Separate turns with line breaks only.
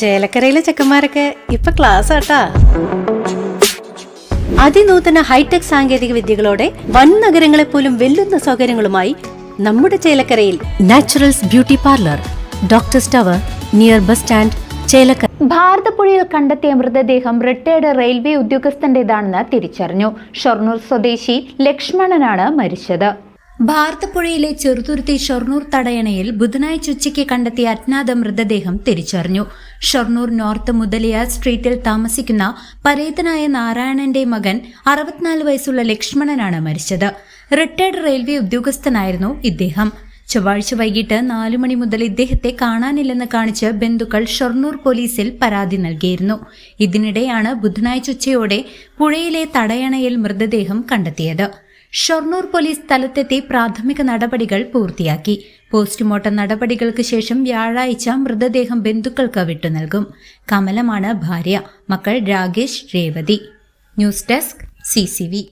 ചേലക്കരയിലെ ചെക്കന്മാരൊക്കെ ഇപ്പൊ ക്ലാസ് ആട്ടാ. അതിനൂതന ഹൈടെക് സാങ്കേതിക വിദ്യകളോടെ വൻ നഗരങ്ങളെ പോലും വെല്ലുന്ന സൗകര്യങ്ങളുമായി നമ്മുടെ ചേലക്കരയിൽ Naturals beauty parlour, doctors tower, near bus stand, Chelakkara.
ഭാരതപ്പുഴയിൽ കണ്ടെത്തിയ മൃതദേഹം റിട്ടയർഡ് റെയിൽവേ ഉദ്യോഗസ്ഥന്റേതാണെന്ന് തിരിച്ചറിഞ്ഞു. ഷൊർണൂർ സ്വദേശി ലക്ഷ്മണനാണ് മരിച്ചത്. ഭാരതപ്പുഴയിലെ ചെറുതുരുത്തി ഷൊർണൂർ തടയണയിൽ ബുധനാഴ്ച ഉച്ചയ്ക്ക് കണ്ടെത്തിയ അജ്ഞാത മൃതദേഹം തിരിച്ചറിഞ്ഞു. ഷൊർണൂർ നോർത്ത് മുതലിയ സ്ട്രീറ്റിൽ താമസിക്കുന്ന പരേതനായ നാരായണന്റെ മകൻ 64 വയസ്സുള്ള ലക്ഷ്മണനാണ് മരിച്ചത്. റിട്ടയർഡ് റെയിൽവേ ഉദ്യോഗസ്ഥനായിരുന്നു ഇദ്ദേഹം. ചൊവ്വാഴ്ച വൈകിട്ട് 4 മണി മുതൽ ഇദ്ദേഹത്തെ കാണാനില്ലെന്ന് കാണിച്ച് ബന്ധുക്കൾ ഷൊർണൂർ പോലീസിൽ പരാതി നൽകിയിരുന്നു. ഇതിനിടെയാണ് ബുധനാഴ്ച ഉച്ചയോടെ പുഴയിലെ തടയണയിൽ മൃതദേഹം കണ്ടെത്തിയത്. ഷൊർണൂർ പോലീസ് സ്ഥലത്തെത്തി പ്രാഥമിക നടപടികൾ പൂർത്തിയാക്കി. പോസ്റ്റ്മോർട്ടം നടപടികൾക്ക് ശേഷം വ്യാഴാഴ്ച മൃതദേഹം ബന്ധുക്കൾക്ക് വിട്ടുനൽകും. കമലമാണ് ഭാര്യ. മക്കൾ Rakesh, Revathi. News desk CCV.